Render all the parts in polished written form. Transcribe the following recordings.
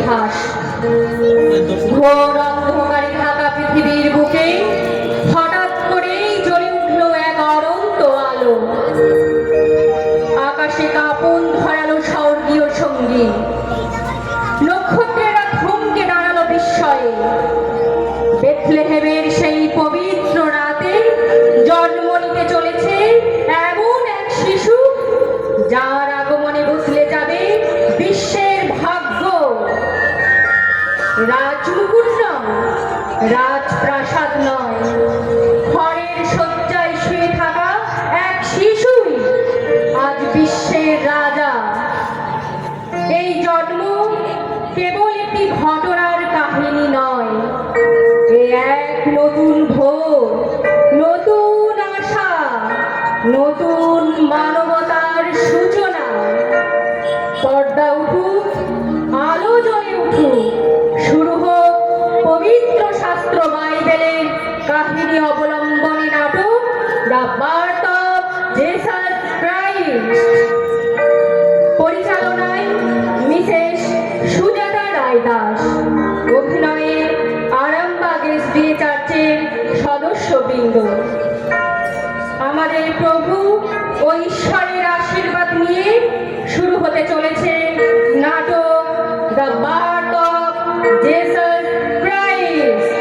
ইতিহাস। ঘোর অন্ধকারে ঢাকা পৃথিবীর বুকে হঠাৎ করেই জ্বলে উঠল এক অনন্ত আলো। আকাশে কাঁপন ধরালো স্বর্গীয় সঙ্গী, নক্ষত্রেরা থমকে দাঁড়ালো বিস্ময়ে। বেথলেহেমের সেই পবিত্র রাতে জন্ম নিতে চলেছে এমন এক শিশু, যার আগমনে বদলে যাবে বিশ্বের ভাগ্য। রাজমুকুট নয়, রাজপ্রাসাদ নয়, খড়ের শয্যায় শুয়ে থাকা এক শিশুই আজ বিশ্বের রাজা। এই জন্ম কেবল একটি ঘটনার কাহিনী নয়, এ এক নতুন ভোর, নতুন আশা, নতুন মানবতার সূচনা। পর্দা উঠুক, আলো জ্বলে উঠুক, শুরু হোক পবিত্র শাস্ত্র বাইবেলের কাহিনী অবলম্বনে নাটক the birth of Jesus Christ. পরিচালনায় মিসেস সুজাতা রায় দাস, অভিনয়ে আরামবাগ এসডিএ চার্চের সদস্যবৃন্দ। আমাদের প্রভু ও ঈশ্বরের আশীর্বাদ নিয়ে শুরু হতে চলেছে নাটক the birth of Jesus Christ.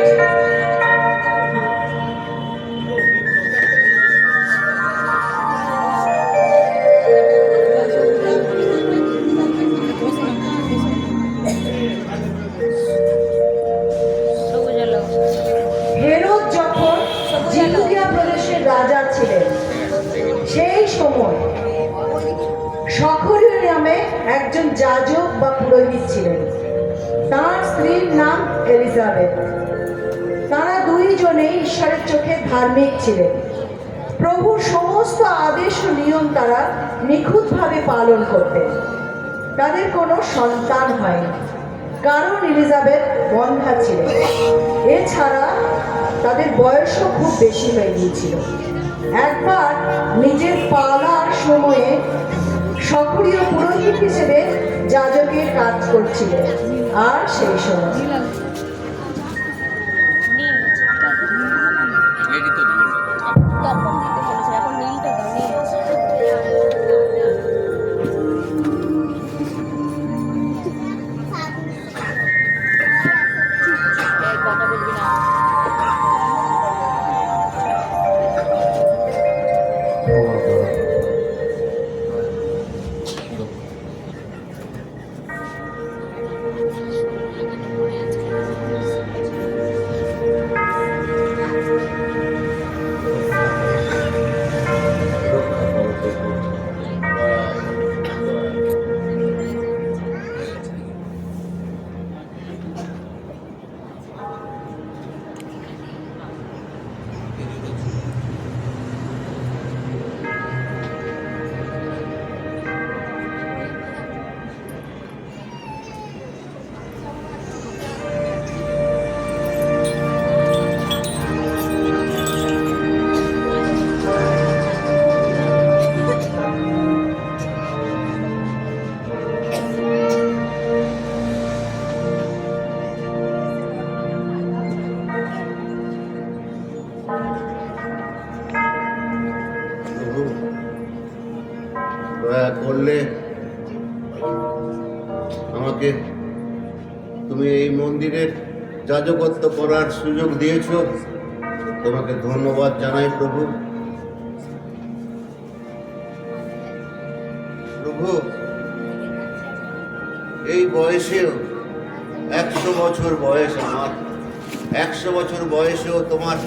Herod যখন জিহুদিয়া প্রদেশের রাজা ছিলেন, সেই সময় সখরীয় নামে একজন যাজক বা পুরোহিত ছিলেন। তার স্ত্রীর নাম এলিজাবেথ। তারা দুইজনেই ঈশ্বরের চোখে ধার্মিক ছিলেন। প্রভুর সমস্ত আদেশ ও নিয়ম তারা নিখুঁতভাবে পালন করতেন। তাদের কোনো সন্তান হয়নি, কারণ এলিজাবেথ বন্ধ্যা ছিলেন। এছাড়া তাদের বয়সও খুব বেশি হয়ে গিয়েছিল। একবার নিজের পালার সময়ে সক্রিয় পুরোহিত হিসেবে যাজকের কাজ করছিলেন, আর সেই সময় দয়া করলে আমাকে তুমি এই মন্দিরের যাজকত্ব করার সুযোগ দিয়েছ, তোমাকে ধন্যবাদ জানাই প্রভু। প্রভু, এই বয়সেও 100 বছর বয়স আমার, 100 বছর বয়সেও তোমার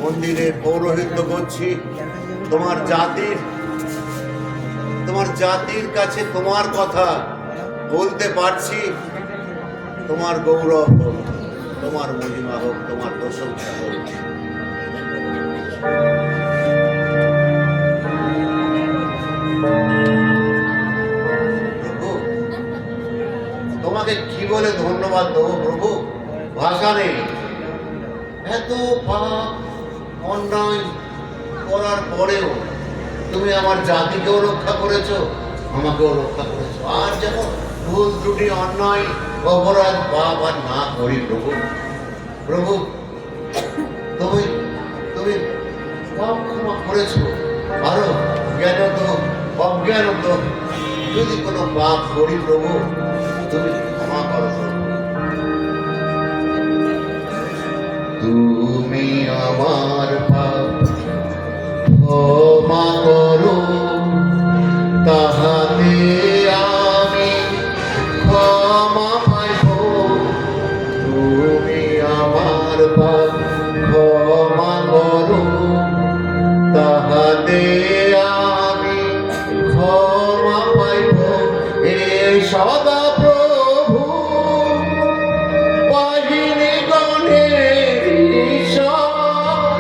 মন্দিরে পৌরোহিত্য করছি। তোমার জাতির কাছে তোমার কথা বলতে পারছি। তোমার গৌরব হোক, তোমার মহিমা হোক, তোমার প্রশংসা হোক। প্রভু, তোমাকে কি বলে ধন্যবাদ দেবো প্রভু, ভাষা নেই। এত পাপ অন্যায় করার পরেও তুমি আমার জাতিকেও রক্ষা করেছো, আমাকেও রক্ষা করেছো। আর যেন ভুল ত্রুটি অন্যায় অপরাধ পাপ আর না করি প্রভু। প্রভু তুমি তুমি পাপ ক্ষমা করেছো, আরো জ্ঞানত অজ্ঞানত যদি কোনো পাপ করি প্রভু তুমি ক্ষমা করো প্রভু। তুমি আমার পাপ ক্ষমা করো, তাহাতে আমি ক্ষমা পাইব। তুমি আমার পাপ ক্ষমা করো, তাহাতে আমি ক্ষমা পাইব। এ সদা প্রভু বাহিনী গণের ঈশ্বর,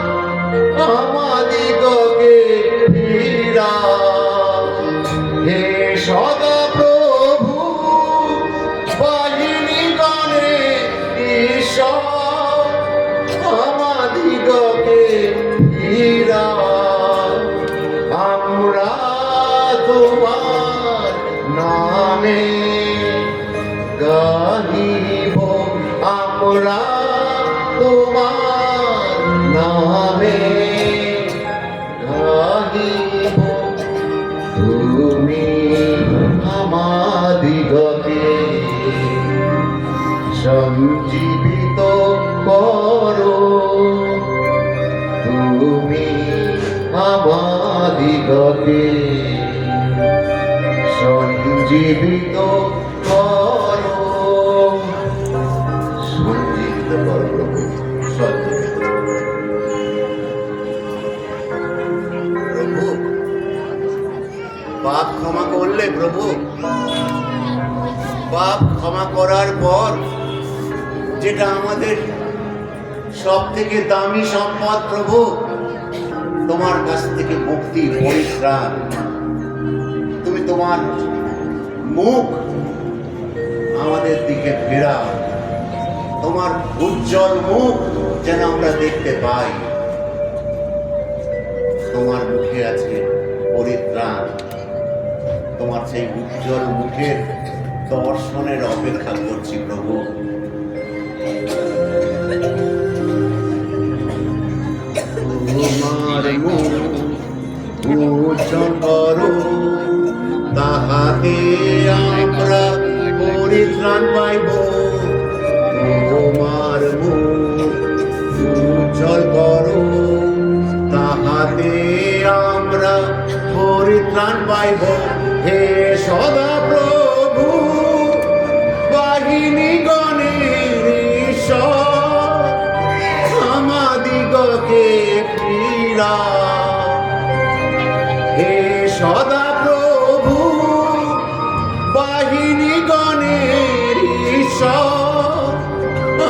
আমাদিগকে ফিরাও। হে সদা প্রভু বাহিনী গণের ঈশ্বর, আমাদিগকে ফিরাও। আমরা তোমার নামে গাহিব, আমরা তোমার নামে গাহিব। তুমি আমাদিগকে সঞ্জীবিত করো, তুমি আমাদিগকে সঞ্জীবিত করো। সঞ্জীবিত করো প্রভু, সঞ্জীবিত করো। প্রভু পাপ ক্ষমা করলে প্রভু, পাপ ক্ষমা করার পর যেটা আমাদের সব থেকে দামি সম্পদ প্রভু, তোমার কাছ থেকে মুক্তি, পরিত্রাণ। তুমি তোমার মুখ আমাদের দিকে ফেরাও, তোমার উজ্জ্বল মুখ যেন আমরা দেখতে পাই। তোমার মুখে আছে পরিত্রাণ, তোমার সেই উজ্জ্বল মুখের দর্শনের অপেক্ষা করছি প্রভু। তোমার মুখ উজ্জ্বল করো, তাহাতে আমরা পরিত্রাণ পাইব। তোমার মুখ উজ্জ্বল করো, তাহাতে আমরা পরিত্রাণ পাইব। হে সদা প্রভু বাহিনী গণের ঈশ্বর, আমাদিগকে ফিরাও। হে সদা প্রভু বাহিনী গণের ঈশ্বর,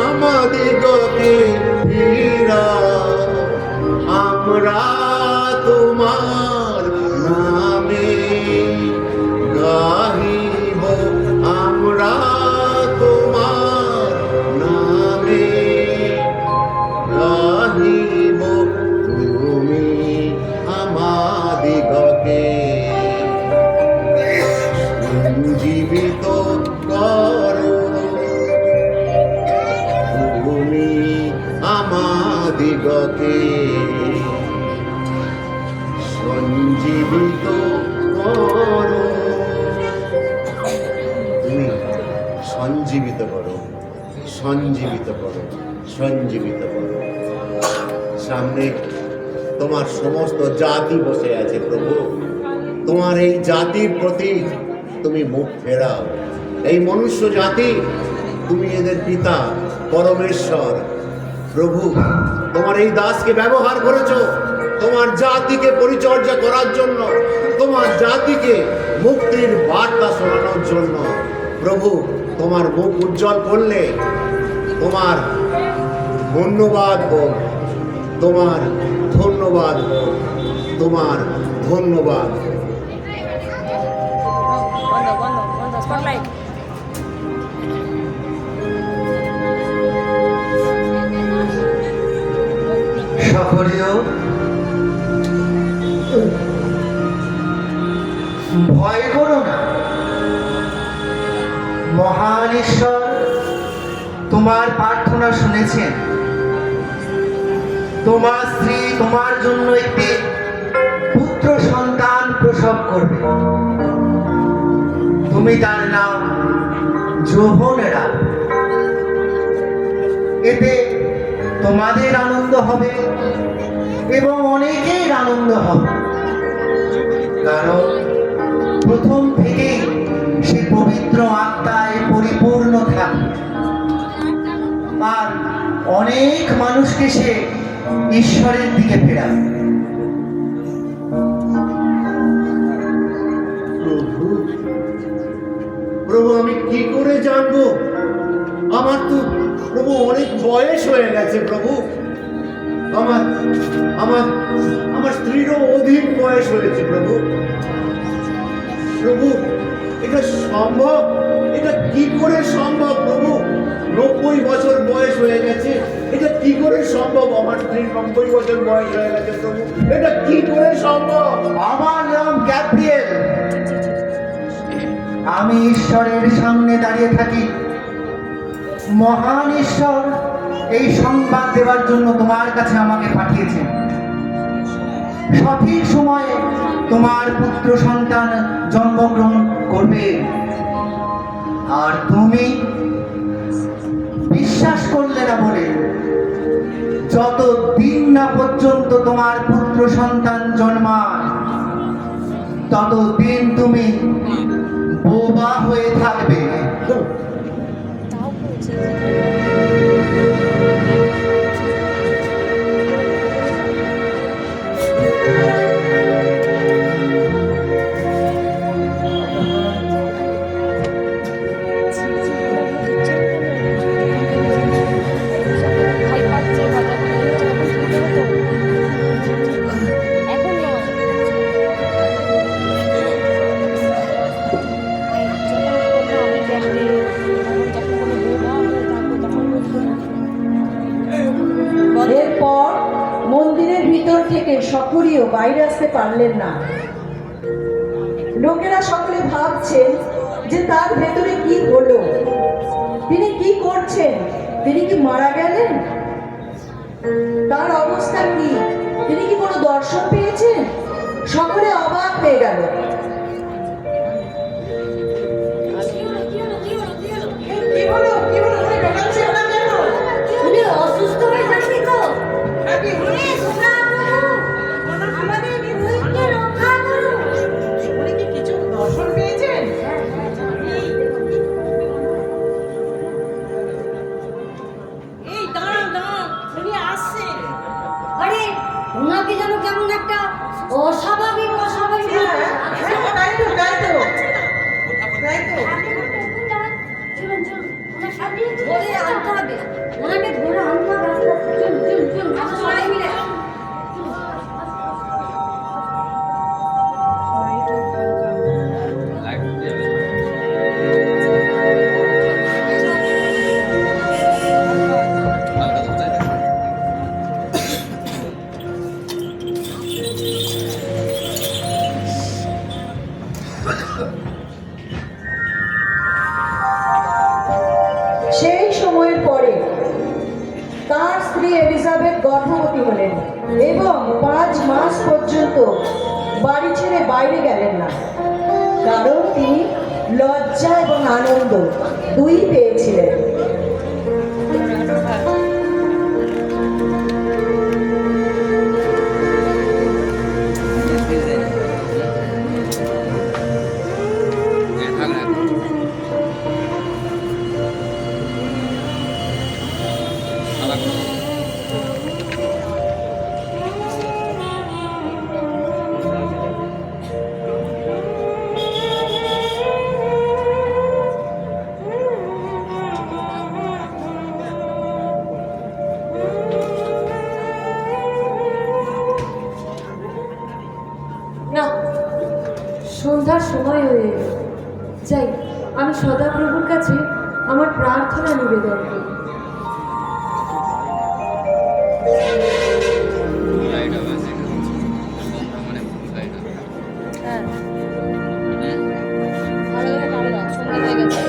আমাদিগকে ফিরাও। আমরা তোমার নামে গাহিব, আমরা তোমার নামে গাহিব। তুমি আমাদিগকে সঞ্জীবিত করো, তুমি আমাদিগকে সঞ্জীবিত করো। তুমি সঞ্জীবিত করো, সঞ্জীবিত করো, সঞ্জীবিত করো। সামনে তোমার সমস্ত জাতি বসে আছে প্রভু, তোমার এই জাতির প্রতি তুমি মুখ ফেরাও। এই মনুষ্য জাতি, তুমি এদের পিতা পরমেশ্বর প্রভু। তোমার এই দাসকে ব্যবহার করেছো তোমার জাতিকে পরিচর্যা করার জন্য, তোমার জাতিকে মুক্তির বার্তা শোনানোর জন্য। প্রভু তোমার মুখ উজ্জ্বল করলে তোমার ধন্যবাদ হোক, তোমার ধন্যবাদ হোক, তোমার ধন্যবাদ। বন্ধ স্পটলাইট। সকলেও ভয় করো না, মহান ঈশ্বর তোমার প্রার্থনা শুনেছেন। তোমার স্ত্রী তোমার জন্য একটি পুত্র সন্তান প্রসব করবে। তুমি তার নাম যৌবনে রাখবে। এতে তোমাদের আনন্দ হবে এবং অনেকের আনন্দ হবে, কারণ প্রথম থেকেই সে পবিত্র আত্মায় পরিপূর্ণ থাকবে আর অনেক মানুষকে সে ঈশ্বরের দিকে ফেরাবে। প্রভু, প্রভু আমি কি করে জানবো? আমার তো প্রভু অনেক বয়স হয়ে গেছে প্রভু। আমার আমার আমার স্ত্রীরও অধিক বয়স হয়েছে প্রভু। প্রভু এটা সম্ভব? এটা কি করে সম্ভব প্রভু? 90 বছর বয়স হয়ে গেছে, এটা কি করে সম্ভব? আমার স্ত্রীর 90 বছর বয়স হয়ে গেছে প্রভু, এটা কি করে সম্ভব? আমার নাম গ্যাব্রিয়েল। আমি ঈশ্বরের সামনে দাঁড়িয়ে থাকি। মহান ঈশ্বর এই সংবাদ দেওয়ার জন্য তোমার কাছে আমাকে পাঠিয়েছেন। সঠিক সময়ে তোমার পুত্র সন্তান জন্মগ্রহণ করবে, আর তুমি বিশ্বাস করলে না বলে যত দিন না পর্যন্ত তোমার পুত্র সন্তান জন্মায় ততদিন তুমি বোবা হয়ে থাকবে। তাও বলছে ভাই পাচ্ছে কথা এখন নয়, আমি দেখলে যখন কোনো বোবা হয়ে থাকবো তখন বলবো এরপর মন্দিরের ভিতর থেকে সক্রিয় বাইরে আসতে পারলেন না। লোকেরা সকলে ভাবছেন যে তার ভেতরে কি হলো, তিনি কি করছেন, তিনি কি মারা গেলেন, তার অবস্থা কি, তিনি কি কোনো দর্শন পেয়েছেন? সকলে অবাক হয়ে গেল। কি হলো কি হলো, উনি ঢোকাচ্ছে না কেন? উনি অসুস্থ হয়ে যাননি তো? নাকি উনি সোনা প্রভু, আমাদের পুরোহিতকে রক্ষা করুন। উনি কি কিছু দর্শন পেয়েছেন? এই দাঁড়ান দাঁড়ান, উনি আসছেন। আরে ওনাকে যেন কেমন একটা অস্বাভাবিক অস্বাভাবিক হ্যাঁ, হ্যাঁ, তাই তো তাই তো তাই তো। চলুন চলুন, ওনার সাথে ধরে আনতে হবে, ওনাকে ধরে আনতে হবে। চলুন চলুন চলুন, আমরা সবাই মিলে সেই সময়ের পরে তার স্ত্রী এলিজাবেথ গর্ভবতী হলেন এবং 5 মাস পর্যন্ত বাড়ি ছেড়ে বাইরে গেলেন না, কারণ তিনি লজ্জা এবং আনন্দ দুই পেয়েছিলেন। না, সন্ধ্যার সময় হয়ে এলো। যাই, আমি সদাপ্রভুর কাছে আমার প্রার্থনা নিবেদন করি। হ্যাঁ ভালো করে ভালো, সন্ধ্যা হয়ে গেছে।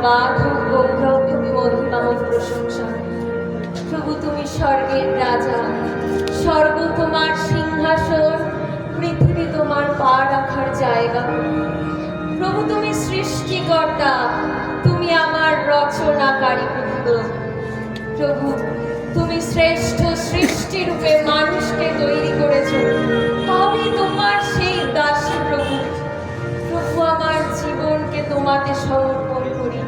ধন্যবাদ ও গৌরব মহিমাময় প্রশংসা। প্রভু তুমি স্বর্গের রাজা, স্বর্গ তোমার সিংহাসন, পৃথিবী তোমার পা রাখার জায়গা। প্রভু তুমি সৃষ্টিকর্তা, তুমি আমার রচনাকারী। প্রভু তুমি শ্রেষ্ঠ সৃষ্টি রূপে মানুষকে তৈরি করেছো, আমি তোমার সেই দাসী। প্রভু প্রভু আমার জীবনকে তোমাকে সমর্পণ করি,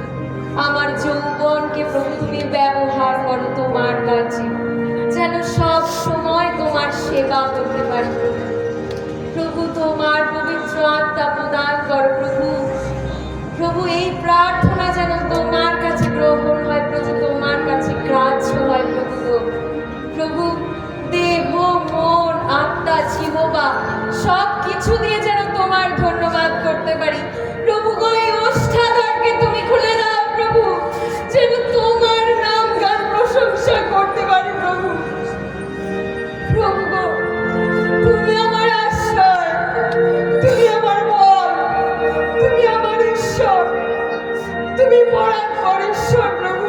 আমার যৌবনকে প্রভু তুমি ব্যবহার করো তোমার কাছে, যেন সব সময় তোমার সেবা করতে পারি। প্রভু তোমার পবিত্র আত্মা প্রদান করো। প্রভু প্রভু এই প্রার্থনা যেন তোমার কাছে গ্রহণ হয়, প্রভু তোমার কাছে গ্রাহ্য হয়। প্রভু দেহ, মন, আত্মা, জিহ্বা সব কিছু দিয়ে যেন তোমার ধন্যবাদ করতে পারি। প্রভু গো, এই ওষ্ঠাধরকে তুমি খুলে দাও প্রভু, যেন তোমার নাম গান প্রশংসা করতে পারি। প্রভু প্রভু গো, তুমি আমার আশ্রয়, তুমি আমার বল, তুমি আমার ঈশ্বর, তুমি পরাৎপর ঈশ্বর। প্রভু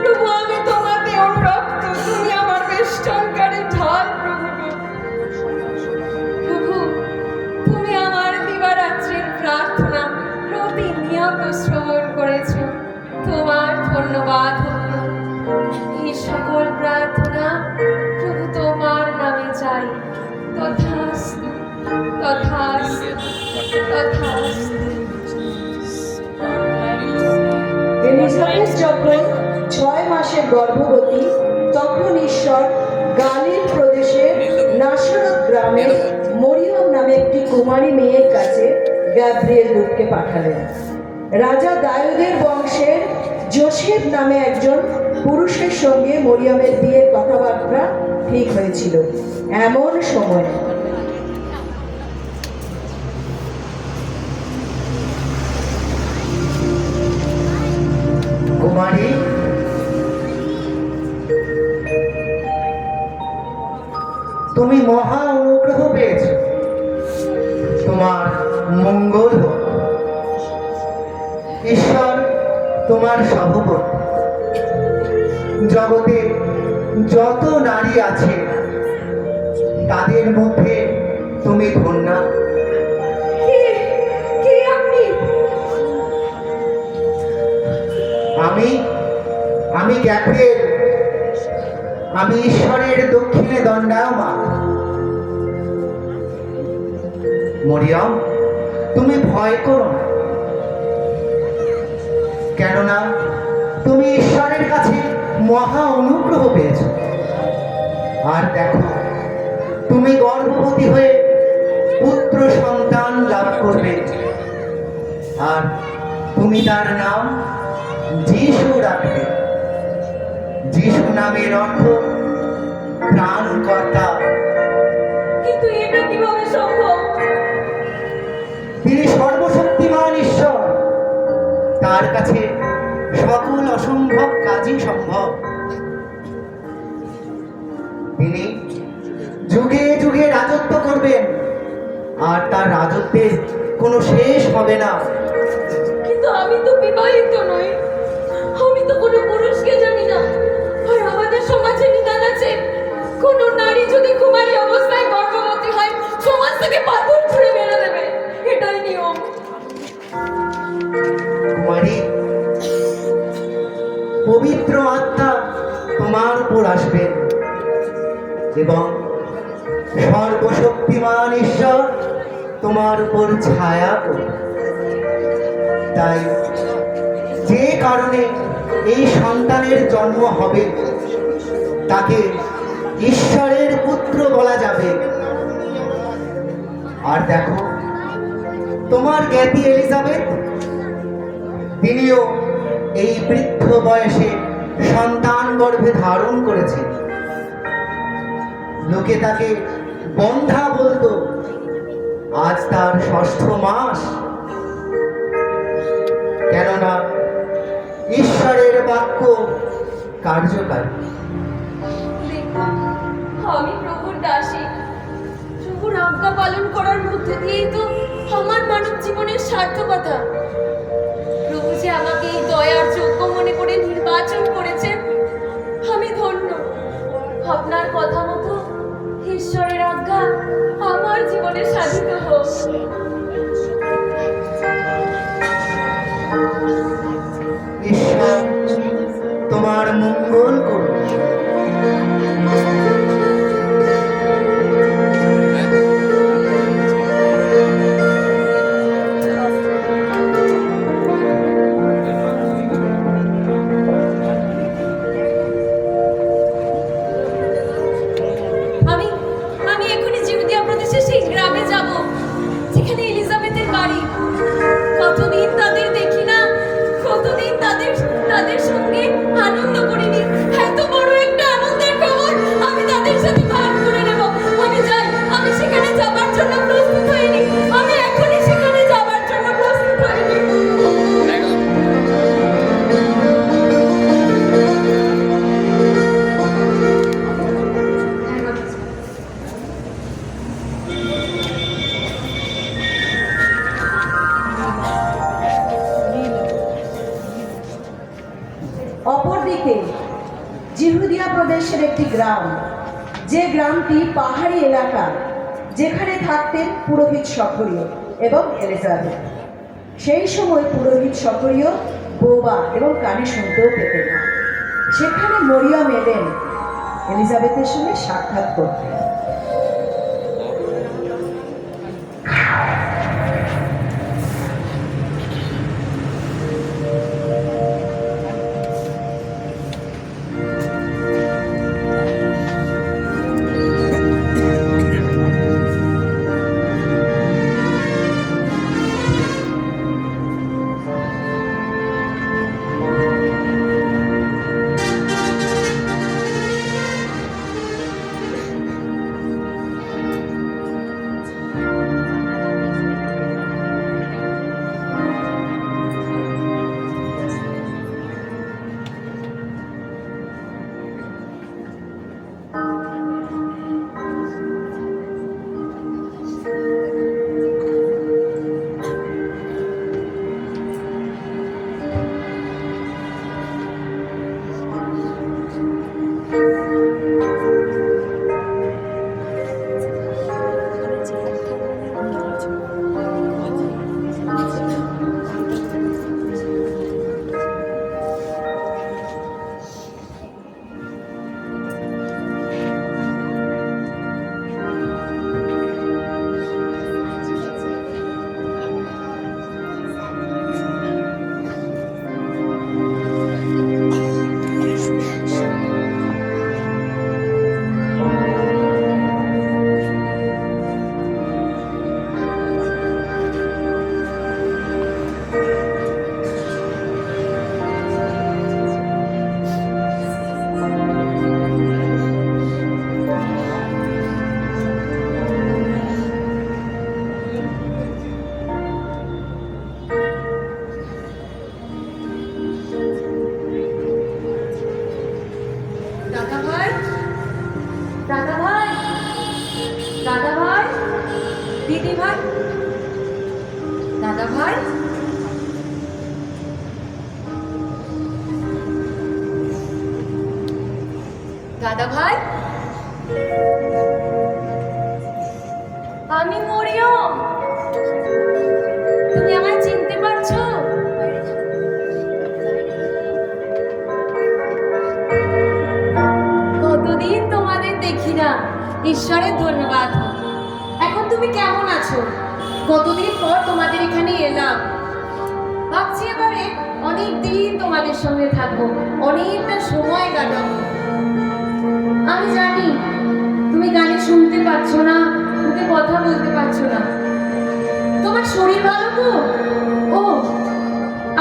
প্রভু আমি তোমাতে অনুরক্ত, তুমি আমার বেষ্টনকারী ঢাল। প্রভু তুমি আমার দিবারাত্রির প্রার্থনা প্রতিনিয়ত শ্রবণ করেছ, তোমার ধন্যবাদ। এই সকল প্রার্থনা প্রভু তোমার নামে চাই। তথাস্তু তথাস্তু তথাস্তু। এলিজাবেথ যখন 6 মাসের গর্ভবতী, তখন ঈশ্বর গালিল প্রদেশের নাসরত গ্রামে মরিয়ম নামে একটি কুমারী মেয়ের কাছে গ্যাব্রিয়েল দূতকে পাঠালেন। রাজা দাউদের বংশের যোসেফ নামে একজন পুরুষের সঙ্গে মরিয়মের বিয়ের কথাবার্তা ঠিক হয়েছিল। এমন সময় কুমারী, তুমি মহা অনুগ্রহ পেয়েছ, তোমার মঙ্গল হোক। ঈশ্বর তোমার সহবর্তী। জগতে যত নারী আছে তাদের মধ্যে তুমি ধন্যা। কে আপনি? আমি গ্যাব্রিয়েল, আমি ঈশ্বরের দক্ষিণে দণ্ডায়মান। মরিয়ম, তুমি ভয় করো না, কেননা তুমি ঈশ্বরের কাছে মহা অনুগ্রহ পেয়েছ। আর দেখো, তুমি গর্ভবতী হয়ে পুত্র সন্তান লাভ করবে, আর তুমি তার নাম যিশু রাখবে। যিশু নামের অর্থ ত্রাণকর্তা। কিন্তু এটা কিভাবে সম্ভব? তিনি সর্বশক্তিমান ঈশ্বর, তার কাছে সকল অসম্ভব কাজই সম্ভব। তিনি যুগে যুগে রাজত্ব করবেন, আর তার রাজত্বের কোনো শেষ হবে না। কিন্তু আমি তো বিবাহিত নই, আমি তো কোনো পুরুষকে জানি না। আর আমাদের সমাজে নিদান আছে, কোনো নারী যদি কুমারী অবস্থায় গর্ভবতী হয়, সমাজ থেকে পাথর ছুঁড়ে মেরে দেবে, এটাই নিয়ম। কুমারী, পবিত্র আত্মা তোমার উপর আসবেন এবং সর্বশক্তিমান ঈশ্বর তোমার উপর ছায়া করবে। তাই যে কারণে এই সন্তানের জন্ম হবে তাকে ঈশ্বরের পুত্র বলা যাবে। আর দেখো, তোমার জ্ঞাতি এলিজাবেথ, তিনিও এই বৃদ্ধ বয়সে সন্তান গর্ভে ধারণ করেছে। লোকে তাকে বন্ধা বলতো, আজ তার 6ষ্ঠ মাস। কেননা ঈশ্বরের বাক্য কার্যকারী। দেখুন, আমি প্রভুর দাসী। প্রভুর আজ্ঞা পালন করার মধ্যে দিয়েই তো আমার মানব জীবনের সার্থকতা। প্রভু যে আপনার কথা মতো ঈশ্বরের আজ্ঞা আমার জীবনে সাধিত হোক। ঈশ্বর তোমার মঙ্গল করুন। আমি আমি এখনই জিউদিয়া প্রদেশে সেই গ্রামে যাব যেখানে এলিজাবেথের বাড়ি। কতদিন তাদের দেখি না, কতদিন তাদের সঙ্গে আনন্দ করিনি। এত বড় একটা আনন্দের খবর আমি তাদের সাথে ভাগ করে নেব। আমি যাই, আমি সেখানে যাবার জন্য প্রস্তুত হইনি। আমি এখনই সেখানে যাবার জন্য প্রস্তুত হইনি। অপরদিকে জিহুদিয়া প্রদেশের একটি গ্রাম, যে গ্রামটি পাহাড়ি এলাকা, যেখানে থাকতেন পুরোহিত সক্রিয় এবং এলিজাবেথ। সেই সময় পুরোহিত সক্রিয় বোবা এবং কানে শুনতেও পেতেন না। সেখানে মরিয়ম এলেন এলিজাবেথের সঙ্গে সাক্ষাৎ করতে। দিদি ভাই, দাদা ভাই, দাদা ভাই, আমি মরিয়ম। তুমি আমায় চিনতে পারছো? কতদিন তোমাদের দেখি না, ঈশ্বরের ধন্যবাদ। এখন তুমি কেমন আছো? কতদিন পর তোমাদের এখানে এলাম। ভাবছি এবারে অনেক দিন তোমাদের সঙ্গে থাকবো, অনেকটা সময় কাটাবো। আমি জানি তুমি গানে শুনতে পাচ্ছ না, মুখে কথা বলতে পারছো না। তোমার শরীর ভালো তো? ও,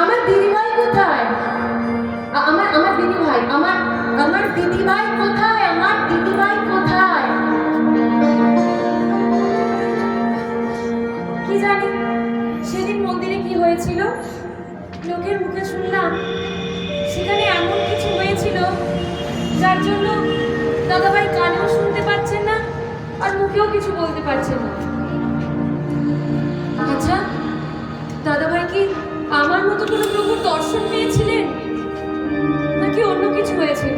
আমার দিদিভাই কোথায়? আমার দিদিভাই, আমার দিদিভাই কোথায়? আমার দিদিভাই কোথায়? কি জানি সেদিন মন্দিরে কি হয়েছিল, লোকের মুখে শুনলাম সেখানে এমন কিছু হয়েছিল যার জন্য দাদাভাই কানেও শুনতে পাচ্ছেন না আর মুখেও কিছু বলতে পারছেন না। আচ্ছা, দাদাভাই কি আমার মতো কোনো প্রভুর দর্শন পেয়েছিলেন নাকি অন্য কিছু হয়েছিল?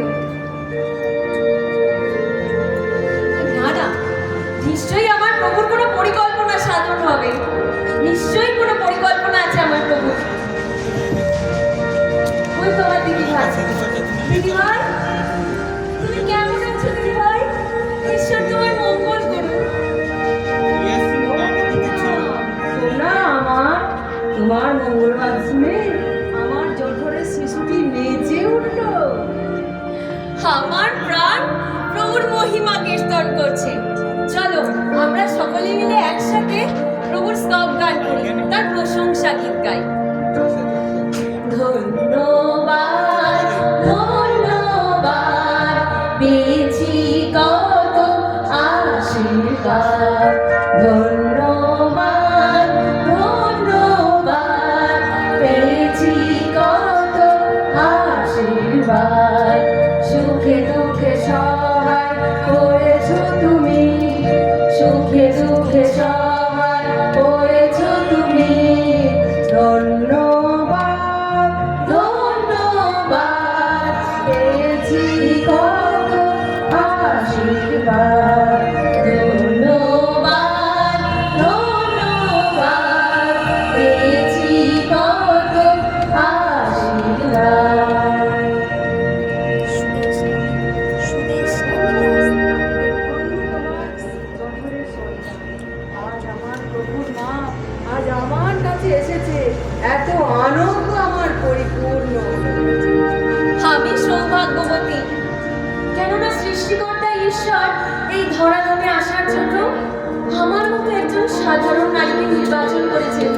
তোমার মঙ্গলবার শুনে আমার জঠরের শিশুটি নেচে উঠল। আমার প্রাণ প্রভুর মহিমা কীর্তন করছে। চলো আমরা সকলে মিলে একসাথে প্রভুর স্তব গান করি, তার প্রশংসা গীত গাই। ধন্যবাদ ধন্যবাদ পেয়েছি কত আশীর্বাদ, ধন্যবাদ ধন্যবাদ পেয়েছি কত আশীর্বাদ, সুখে দুঃখে সহায় করেছো তুমি, সুখে দুঃখে সহায় করেছো তুমি, ধন্যবাদ ধন্যবাদ পেয়েছি কত আশীর্বাদ, ধন্যবাদ ধন্যবাদ পেয়েছি কত আশীর্বাদ। আজ আমার প্রভুর মা আজ আমার কাছে এসেছে, এত আনন্দ আমার পরিপূর্ণ। আমি সৌভাগ্যবতী, কেননা সৃষ্টিকর্তা ঈশ্বর এই ধরাধামে আসার জন্য আমার মতো একজন সাধারণ নারীকে নির্বাচন করেছেন।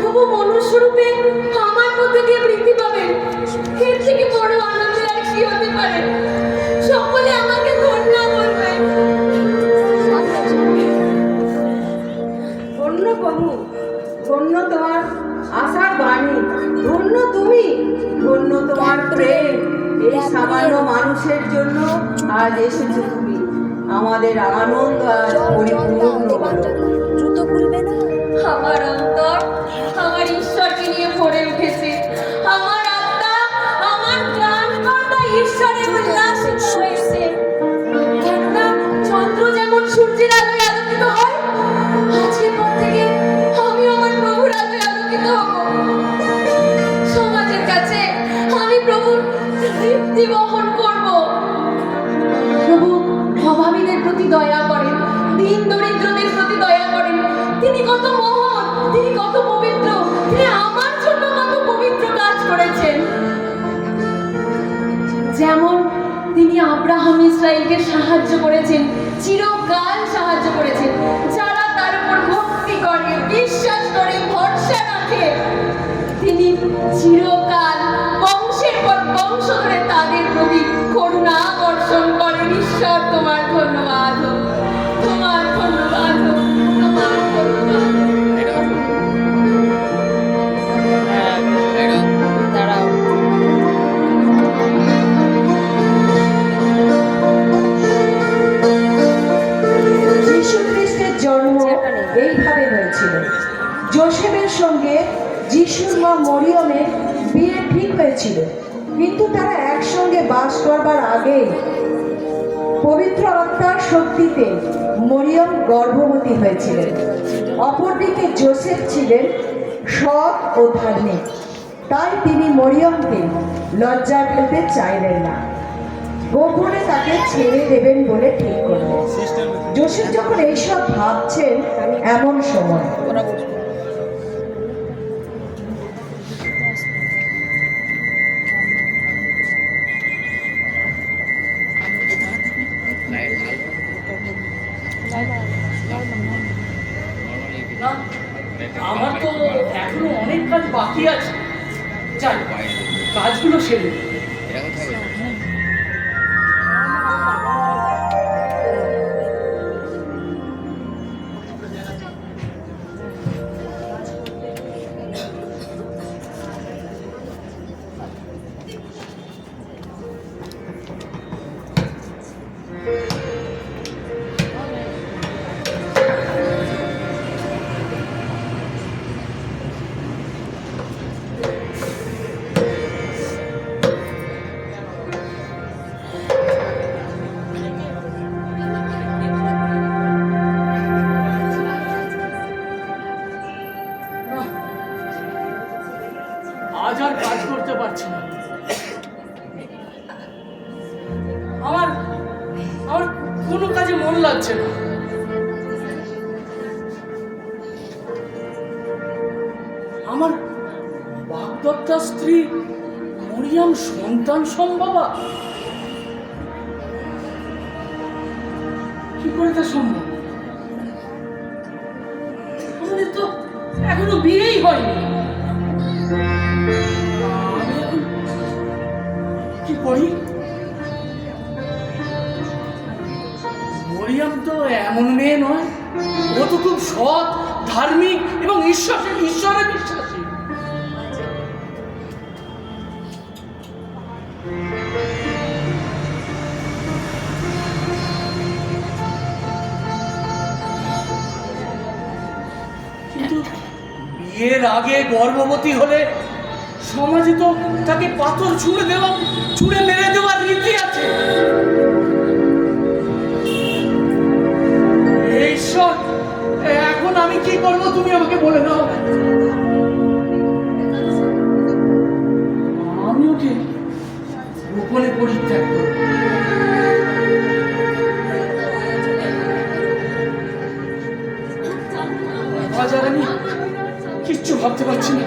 প্রভু মনুষ্যরূপে আমার মধ্যে দিয়ে বৃদ্ধি পাবেন, এর থেকে বড় আনন্দের আর কি হতে পারে? সকলে আমাকে ধন্য বলবে। ধন্য প্রভু, ধন্য তোমার আশার বাণী, ধন্য তুমি, ধন্য তোমার প্রেম। এই সামান্য মানুষের জন্য আজ এসেছো তুমি, আমাদের আনন্দ আজ পরিপূর্ণ হলো। জুতো খুলবে না। আমার অন্তর আমার ঈশ্বরকে নিয়ে ভরে উঠেছে, আমার আত্মা আমার প্রাণকর্তা ঈশ্বরে উল্লাসিত হয়েছে। কেননা চন্দ্র যেমন সূর্যের আলোয় আলোকিত হয়, আজকের পর থেকে আমি আমার প্রভুর আলোয় আলোকিত হব। সমাজের কাছে আমি প্রভুর দীপ্তি বহন করব। প্রভু অভাবীদের প্রতি দয়া করেন, দীন দরিদ্রদের প্রতি দয়া করেন। তিনি কত মহান, তিনি কত পবিত্র, তিনি আমার জন্য কত পবিত্র কাজ করেছেন। যেমন তিনি আব্রাহাম ইসরায়েলকে সাহায্য করেছেন, চিরকাল সাহায্য করেছেন। যারা তার উপর ভক্তি করে, বিশ্বাস করে, ভরসা রাখে, তিনি চিরকাল বংশের পর বংশ ধরে তাদের প্রতি করুণা বর্ষণ করেন। ঈশ্বর তোমার ধন্যবাদ হোক, তোমার ধন্যবাদ হোক, তোমার ধন্যবাদ হোক। দাঁড়াও। যীশু খ্রিস্টের জন্ম এইভাবে হয়েছিল। যোসেফের সঙ্গে যিশুর মা মরিয়মের বিয়ে ঠিক হয়েছিল, কিন্তু তারা একসঙ্গে বাস করবার আগে পবিত্র আত্মার শক্তিতে মরিয়ম গর্ভবতী হয়েছিলেন। অপরদিকে যোসেফ ছিলেন সৎ ও ধার্মিক, তাই তিনি মরিয়মকে লজ্জা ফেলতে চাইলেন না, গোপনে তাকে ছেড়ে দেবেন বলে ঠিক করলেন। যোসেফ যখন এইসব ভাবছেন এমন সময় ওরা বসবে। না, আমার তো এখনো অনেক কাজ বাকি আছে। যাই কাজগুলো সেরে নিই। আজ আর কাজ করতে পারছি না। আমার আমার কোনো কাজে মন লাগছে না। আমার বাগদত্তার স্ত্রী মরিয়াম সন্তান সম্ভবা? কি করে তা সম্ভব? আমাদের তো এখনো বিয়েই হয়নি। আমি এখন কি করি? মরিয়াম তো এমন মেয়ে নয়, ও তো খুব সৎ, ধার্মিক এবং ঈশ্বরে বিশ্বাসী। কিন্তু বিয়ের আগে গর্ভবতী হলে সমাজে তো তাকে পাথর ছুঁড়ে মেরে দেওয়ার রীতি আছে। ঈশ্বর, এখন আমি কি করব তুমি আমাকে বলে দাও। আমি ওকে গোপনে পরিত্যাগ করব। আজ আর আমি কিচ্ছু ভাবতে পারছি না।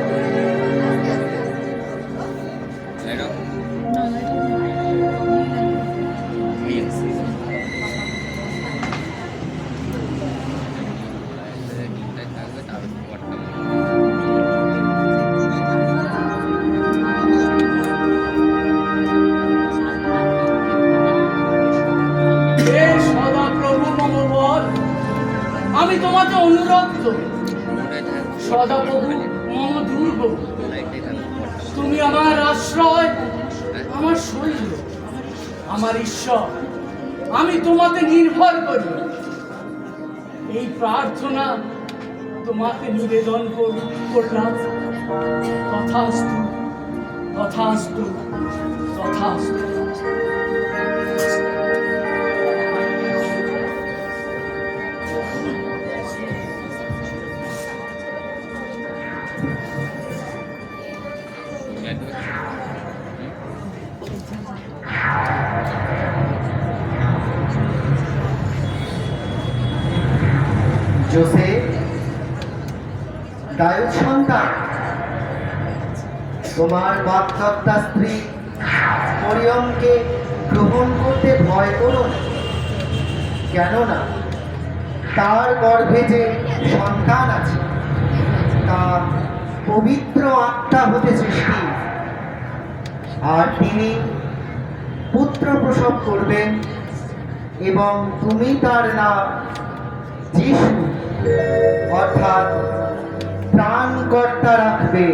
আমি তোমাকে অনুরোধ করি, সদাপ্রভু মম দুর্গ, তুমি আমার আশ্রয়, আমার শৈল, আমার ঈশ্বর। আমি তোমাতে নির্ভর করি। এই প্রার্থনা তোমাকে নিবেদন করলাম। তথাস্তু, তথাস্তু, তথাস্তু। জোসেফ, দায়ুদ সন্তান, তোমার বাগদত্তা স্ত্রী মরিয়মকে গ্রহণ করতে ভয় করো না, কেননা তার গর্ভে যে সন্তান আছে তা পবিত্র আত্মা হতে সৃষ্টি, আর তিনি পুত্র প্রসব করবেন এবং তুমি তার নাম যিশু অর্থাৎ ত্রাণকর্তা রাখবে।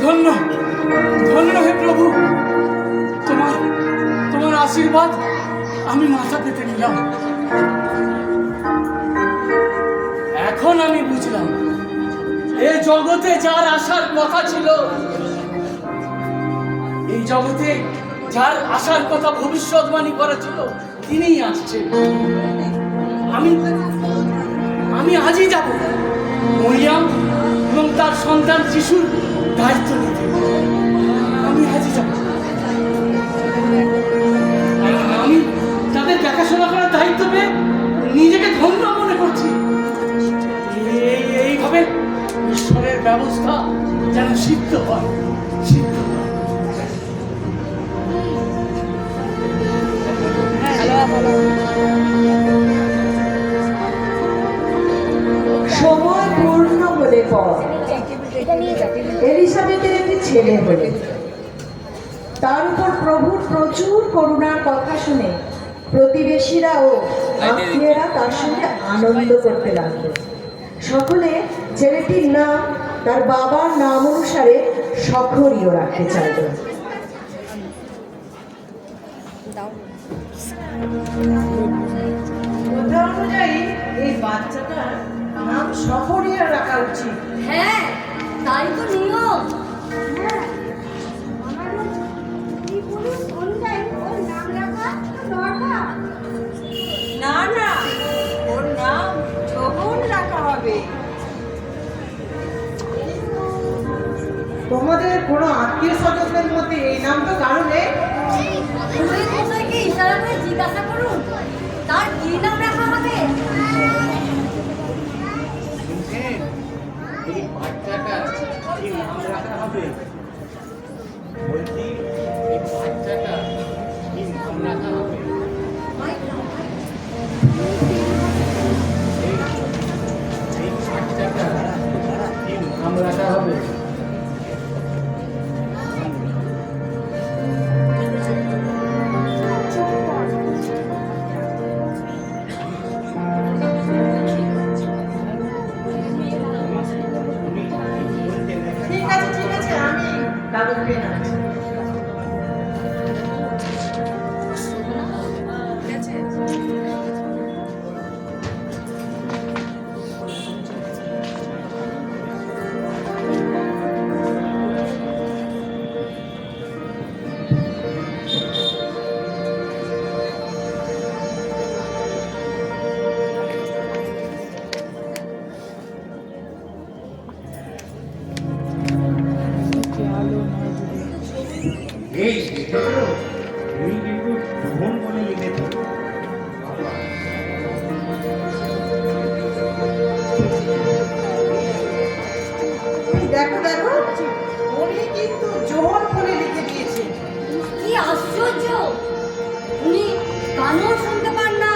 ধন্য ধন্য হে প্রভু, তোমার আশীর্বাদ আমি মাথা পেতে নিলাম। এখন আমি বুঝলাম, এই জগতে যার আসার কথা ছিল, এই জগতে যার আসার কথা ভবিষ্যৎবাণী করা ছিল, তিনিই আসছেন। আমি আজই যাব মরিয়াম এবং তার সন্তান যিশুর দায়িত্ব নিতে। আমি আজই যাব। আমি তাদের দেখাশোনা করার দায়িত্ব পেয়ে নিজেকে ধন্য মনে করছি। এইভাবে ঈশ্বরের ব্যবস্থা যেন সিদ্ধ হয়, সিদ্ধ হয়। সময় পূর্ণ হলে পর এলিজাবেথের একটি ছেলে হলো। তার উপর প্রভুর প্রচুর করুণার কথা শুনে প্রতিবেশীরা ও আত্মীয়রা তার সঙ্গে আনন্দ করতে লাগলো। সকলে ছেলেটির নাম তার বাবার নাম অনুসারে সখরীয় রাখতে চাইল। কথা অনুযায়ী এই বাচ্চাটার নাম সফরিয়া রাখা উচিত। হ্যাঁ, তাই তো নিয়ম। না না, ওর নাম যোহন রাখা হবে। তোমাদের তোমাদের কোনো আত্মীয় স্বজনদের মধ্যে এই নাম তো কারণ নেই? পুরোহিত মশাইকে ইশারা করে জিজ্ঞাসা করুন তার কি নাম রাখা হবে। এই বাচ্চাটা কি নাম রাখা হবে? বলছি এই বাচ্চাটা কি নাম রাখা হবে? এই বাচ্চাটা কি নাম রাখা হবে? ঠিক আছে আমি কাগজ পেয়ে আনছি। এই দেখেছো? তুমি কিন্তু ভুল বলে লিখেছো। দেখো দেখো, উনি কিন্তু জোহর বলে লিখে দিয়েছে। কি আশ্চর্য, উনি কানও শুনতে পান না,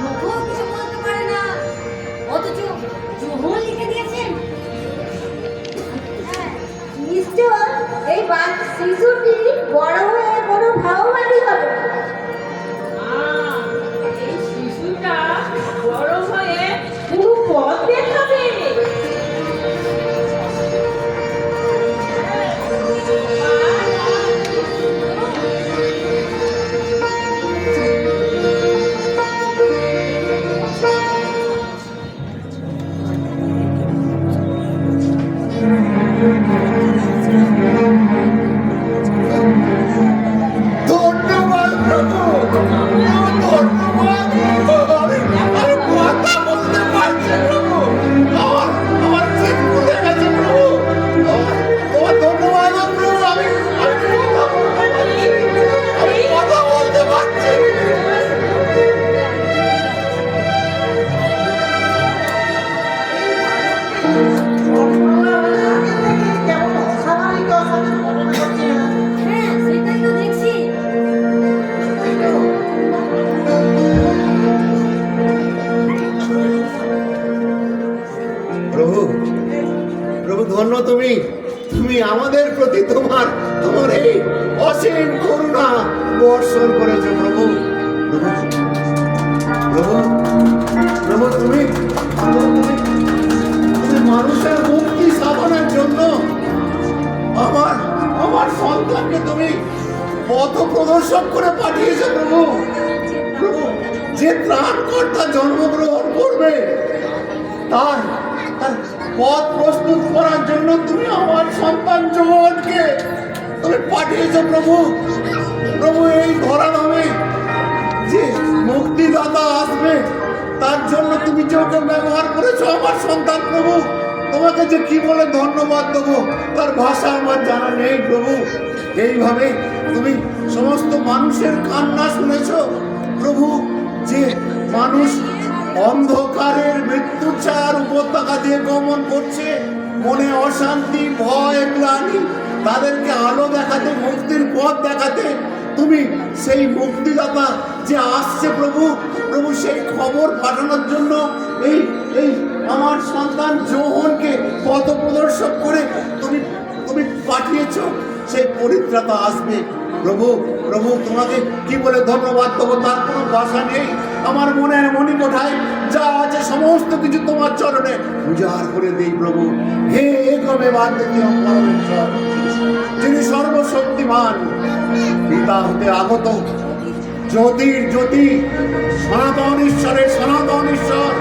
মুখও কিছু বলতে পারে না, অথচ জোহর লিখে দিয়েছেন। নিশ্চয় এই শিশুটি বড় হয়ে কোনো ভাববাদী হবে। এই শিশুটা বড় হয়ে পুরো পথ দেখাবে। ধন্যবাদ প্রভু, ধন্যবাদ। আমি কথা বলতে পারছি প্রভু, আমার জিভ খুলে গেছে প্রভু। তোমার ধন্যবাদ প্রভু, আমি কথা বলতে পারছি। কেমন অস্বাভাবিক অস্বাভাবিক মনে হচ্ছে না? হ্যাঁ, সেটাই তো দেখছি। প্রভু, প্রভু ধন্য তুমি, তুমি আমাদের প্রতি তোমার এই অসীম করুণা বর্ষণ করেছো প্রভু। প্রভু, প্রভু, প্রভু তুমি মানুষের মুক্তি সাধনের জন্য আমার সন্তানকে তুমি পথ প্রদর্শক করে পাঠিয়েছো প্রভু। প্রভু, যে ত্রাণকর্তা জন্মগ্রহণ করবে তার পথ প্রস্তুত করার জন্য তুমি আমার সন্তান জোহরকে তুমি পাঠিয়েছো প্রভু। প্রভু, এই ধরাধামে যে মুক্তিদাতা আসবে তার জন্য তুমি যে ওকে ব্যবহার করেছো আমার সন্তান প্রভু, তোমাকে যে কি বলে ধন্যবাদ দেবো তার ভাষা আমার জানা নেই প্রভু। এইভাবে তুমি সমস্ত মানুষের কান্না শুনেছো প্রভু, যে মানুষ অন্ধকারের মৃত্যু ছায়ার উপত্যকা দিয়ে গমন করছে, মনে অশান্তি, ভয়, গ্লানি, তাদেরকে আলো দেখাতে, মুক্তির পথ দেখাতে তুমি সেই মুক্তিদাতা যে আসছে প্রভু, প্রভু সেই খবর পাঠানোর জন্য এই আমার সন্তান জোহরকে পথ প্রদর্শক করে তুমি পাঠিয়েছো। সেই পরিত্রাতা আসবে প্রভু। প্রভু, তোমাকে কি বলে ধন্যবাদ দেবো তার কোনো ভাষা নেই। আমার মনের মণিকোঠায় যা আছে সমস্ত কিছু তোমার চরণে উজাড় করে দেই প্রভু। হে একমে বান্দেতীয় পরমেশ্বর, যিনি সর্বশক্তিমান, পিতা হতে আগত, জ্যোতির জ্যোতি, সনাতন ঈশ্বরের সনাতন ঈশ্বর,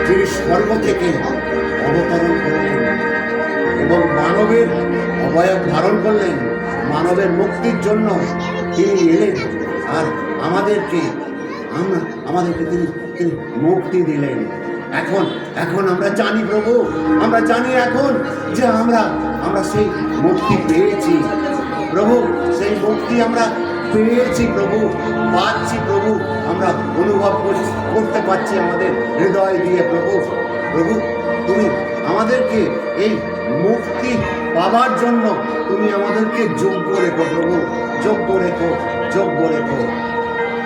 যিনি স্বর্গ থেকে অবতরণ করলেন এবং মানবের অবয়ব ধারণ করলেন, মানবের মুক্তির জন্য তিনি এলেন আর আমাদেরকে তিনি মুক্তি দিলেন। এখন এখন আমরা জানি প্রভু, আমরা জানি এখন যে আমরা আমরা সেই মুক্তি পেয়েছি প্রভু, সেই মুক্তি আমরা পেয়েছি প্রভু, পাচ্ছি প্রভু, আমরা অনুভব করতে পারছি আমাদের হৃদয় দিয়ে প্রভু। প্রভু তুমি আমাদেরকে এই মুক্তি পাওয়ার জন্য তুমি আমাদেরকে যোগ্য রেখো প্রভু, যোগ্য রেখো, যোগ্য রেখো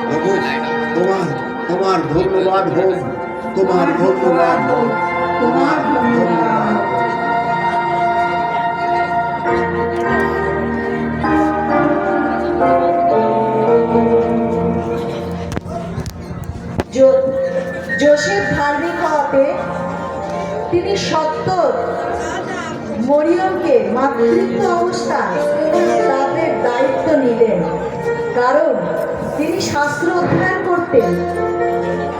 প্রভু। তোমার তোমার ধন্যবাদ হোক, তোমার ধন্যবাদ হোক, তোমার ধন্যবাদ। যোসেফ ধার্মিক হওয়াতে তিনি সত্তর মরিয়মকে মাতৃত্ব অবস্থায় তাদের দায়িত্ব নিলেন, কারণ তিনি শাস্ত্র অধ্যয়ন করতেন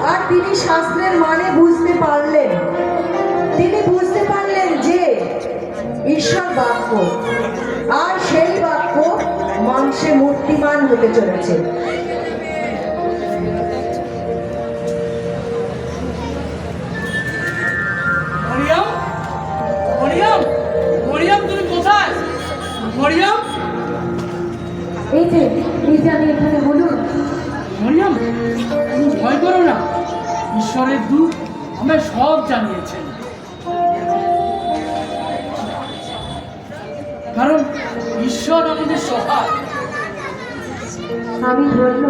আর তিনি শাস্ত্রের মানে বুঝতে পারলেন। তিনি বুঝতে পারলেন যে ঈশ্বর বাক্য, আর সেই বাক্য মাংসে মূর্তিমান হতে চলেছে। মরিয়ম, মরিয়ম, মরিয়ম তুমি কোথায়? মরিয়ম, এই যে আমি এখানে, বলুন। মরিয়ম তুমি ভয় করো না, ঈশ্বরের দূত আমায় সব জানিয়েছেন। কারণ ঈশ্বর আমাদের সহায়। আমি ধন্য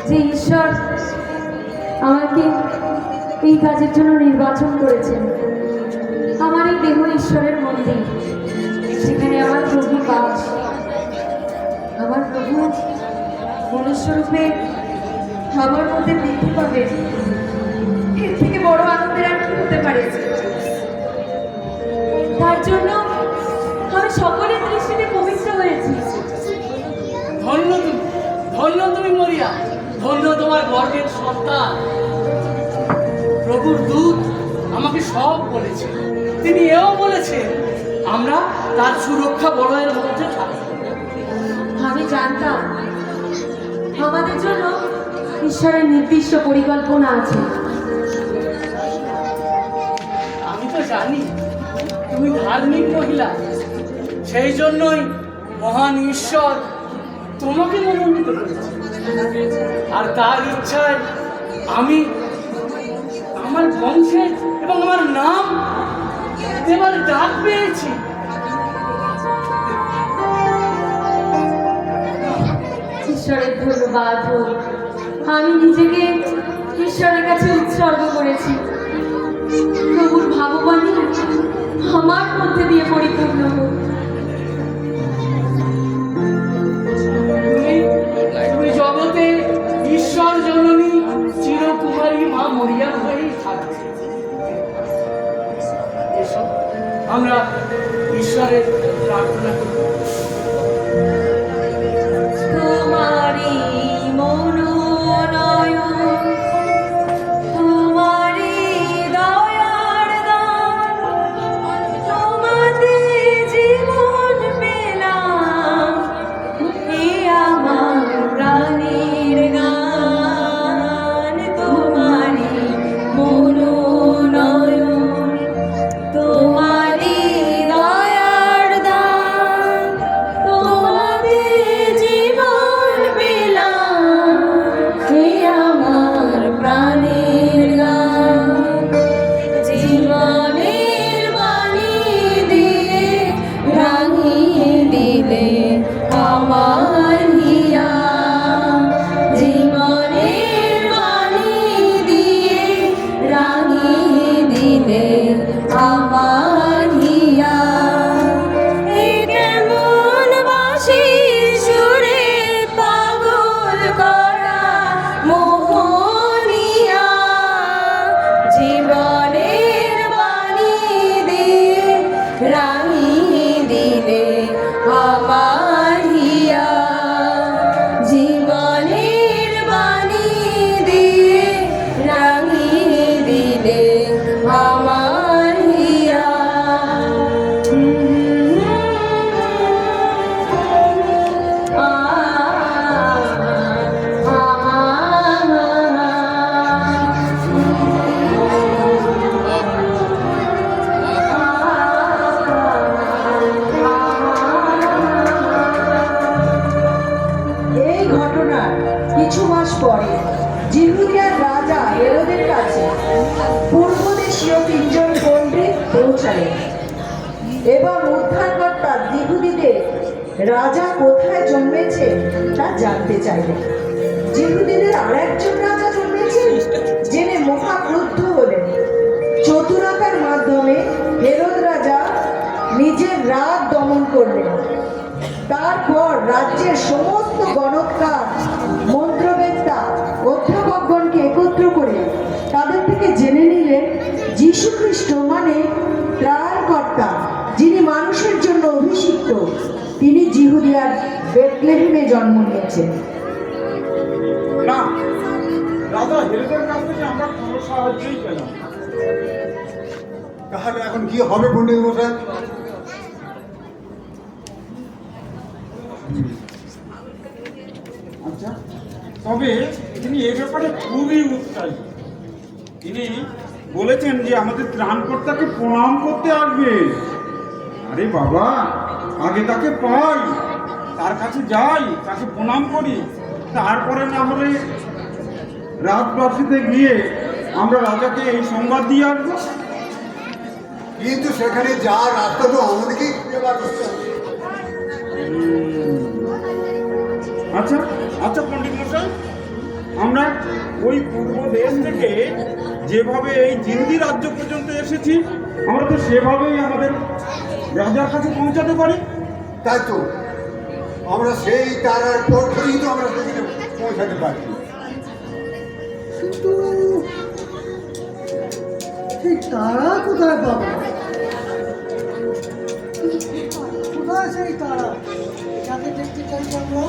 যে ঈশ্বর আমাকে এই কাজের জন্য নির্বাচন করেছেন। আমার এই দেহ ঈশ্বরের মন্দির, সেখানে আমার প্রভু বাস। আমার প্রভু মনুষ্যরূপে আমার মধ্যে বৃদ্ধি পাবে, এর থেকে বড় আনন্দের আর কি হতে পারে? তার জন্য আমি সকলের দৃষ্টিতে পবিত্র হয়েছি। ধন্য তুমি, ধন্য তুমি মরিয়া, ধন্য তোমার গর্ভের সন্তান। প্রভুর দূত আমাকে সব বলেছে। তিনি এও বলেছেন আমরা তার সুরক্ষা বলয়ের মধ্যে থাকি। আমি জানতাম আমাদের জন্য ঈশ্বরের নির্দিষ্ট পরিকল্পনা আছে। আমি তো জানি তুমি ধার্মিক মহিলা, সেই জন্যই মহান ঈশ্বর তোমাকে মনোনীত করেছে। আর তার ইচ্ছায় আমি আমার বংশে এবং আমার নাম দেবার ডাক পেয়েছি। ঈশ্বরের ধন্যবাদ হোক, আমি নিজেকে ঈশ্বরের কাছে উৎসর্গ করেছি। প্রভুর ভাববাণী আমার মধ্যে দিয়ে পরিপূর্ণ হোক। তুমি জগতে ঈশ্বর জননী চিরকুমারী মা মরিয়াম হয়েই থাকছে। এসো আমরা ঈশ্বরের প্রার্থনা করি। তোমারি মনোনয়ন, তোমারি দয়ার দান, তোমাতে জীবন পেলাম, এ আমার প্রাণের গান। তোমারি মনোনয়ন, তোমারি দয়ার দান, রাজা কোথায় জন্মেছে তা জানতে চাইলেন। জিহুদীদের আর একজন রাজা জন্মেছেন জেনে মহা ক্রুদ্ধ হলেন। চতুরতার মাধ্যমে হেরোদ রাজা নিজের রাগ দমন করলেন। তারপর রাজ্যের সমস্ত গণৎকার, মন্ত্রবেত্তা, অধ্যাপকগণকে একত্র করে তাদের থেকে জেনে নিলেন যীশু খ্রিস্ট মানে ত্রাণকর্তা, যিনি মানুষের জন্য অভিষিক্ত, তিনি জিহুদিয়ার বেথলেহেমে জন্ম নিয়েছেন। না, রাজা হেরোদের কাছ থেকে আমরা কোনো সাহায্যই পেলাম না। তাহলে এখন কি হবে পণ্ডিত মশাই? আচ্ছা, তবে তিনি এ ব্যাপারে খুবই উৎসাহী। তিনি বলেছেন যে আমাদের ত্রাণকর্তাকে প্রণাম করতে আসবে। আরে বাবা, আগে তাকে পাই, তার কাছে যাই, তাকে প্রণাম করি, তারপরে না হলে রাজপ্রাসাদে গিয়ে আমরা রাজাকে এই সংবাদ দিয়ে আসবো। কিন্তু সেখানে যাওয়ার রাস্তা তো আমাদেরকেই খুঁজে বার করতে হবে। আচ্ছা আচ্ছা পণ্ডিত মশাই, আমরা ওই পূর্ব দেশ থেকে যেভাবে এই জিন্দি রাজ্য পর্যন্ত এসেছি, আমরা তো সেভাবেই আমাদের রাজার কাছে পৌঁছাতে পারি। তাই তো, আমরা সেই তারার পথ ধরেই তো আমরা সেখানে পৌঁছাতে পারি। কিন্তু সেই তারা কোথায় পাবো? কোথায় সেই তারা যাকে দেখতে চাই আমরা?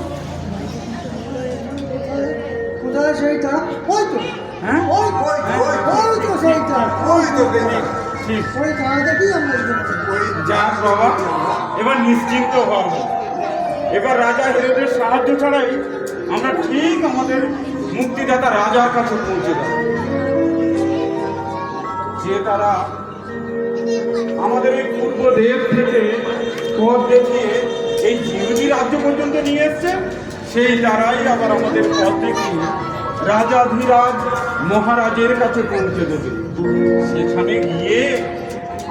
কোথায় সেই তারা? ওই তো, হ্যাঁ, ওই তো সেই তারা, ওই তো ঠিক। ওই তারাটাকেই আমরা যাক বাবা, এবার নিশ্চিন্ত হওয়া হবে। এবার রাজা হেরোদের সাহায্য ছাড়াই আমরা ঠিক আমাদের মুক্তিদাতা রাজার কাছে পৌঁছে যাব। যে তারা আমাদের এই পূর্ব দেশ থেকে পথ দেখিয়ে এই জিহুদি রাজ্য পর্যন্ত নিয়ে এসছে, সেই তারাই আবার আমাদের পথ দেখিয়ে রাজাধিরাজ মহারাজের কাছে পৌঁছে দেবে। সেখানে গিয়ে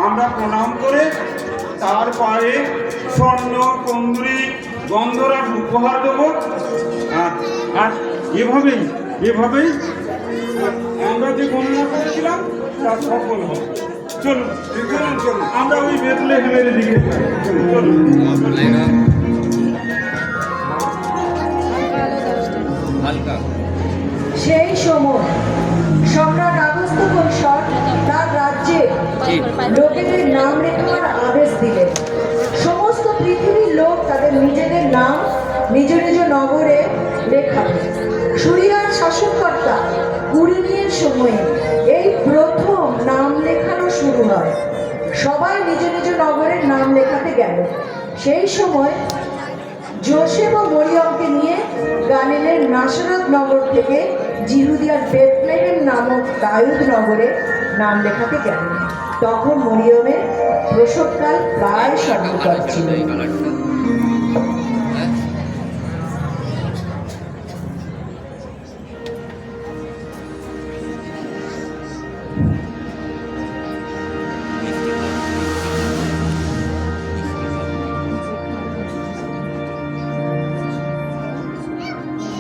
আমরা প্রণাম করে তার পায়ে স্বর্ণ, কন্দুরি, গন্ধরাজ উপহার দেবো। আর এভাবেই আমরা যে গণনা করেছিলাম তা সফল হবে। চলুন চলুন চলুন, আমরা ওই বেথলেহেমের দিকে যাই। চলুন। সেই সময় সম্রাট আগস্ত কৈশোর তার রাজ্যে লোকেদের নাম লেখার আদেশ দিলেন। সমস্ত পৃথিবীর লোক তাদের নিজেদের নাম নিজ নিজ নগরে লেখাবে। সুরিয়ার শাসনকর্তা কুরিনিয়ের সময়ে এই প্রথম নাম লেখানো শুরু হয়। সবাই নিজ নিজ নগরের নাম লেখাতে গেল। সেই সময় যোসেফ ও মরিয়মকে নিয়ে গালিলের নাসরত নগর থেকে জিহুদিয়ার বেথলেহেম নামক দাউদ নগরে নাম লেখাতে গেলেন। তখন মরিয়মের প্রসবকাল প্রায় সন্নিকট ছিল।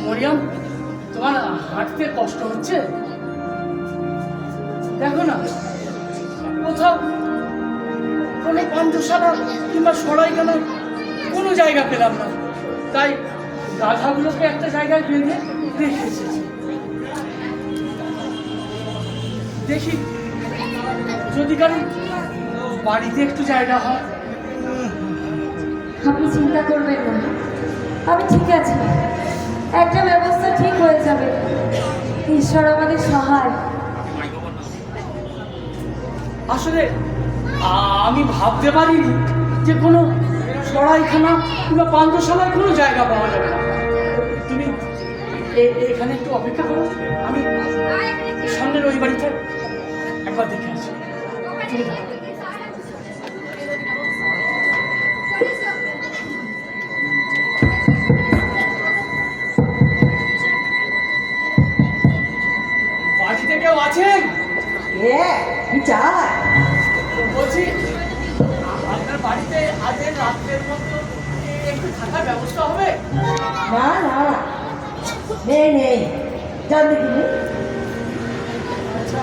মরিয়ম, তোমার হাঁটতে কষ্ট হচ্ছে? দেখো না, কোথাও কোনো পান্থশালা কিংবা সরাইখানার কোনো জায়গা পেলাম না। তাই গাধাগুলোকে একটা জায়গায় বেঁধে রেখে এসেছি। দেখি যদি কারণ বাড়িতে একটু জায়গা হয়। আপনি চিন্তা করবেন না, আমি ঠিক আছি, একটা ব্যবস্থা ঠিক হয়ে যাবে। ঈশ্বর আমাদের সহায়। আসলে আমি ভাবতে পারিনি যে কোনো সরাইখানা কিংবা পান্থশালায় কোনো জায়গা পাওয়া যাবে না। তুমি এখানে একটু অপেক্ষা করো, আমি সামনের ওই বাড়িতে একবার দেখে আসি। তুমি থাকো। বাড়িতে কেউ আছেন? কি চাই? বলছি আপনার বাড়িতে আজের রাত্রের মতো একটু থাকার ব্যবস্থা হবে? না না, নেই নেই, যান দেখিনি। আচ্ছা,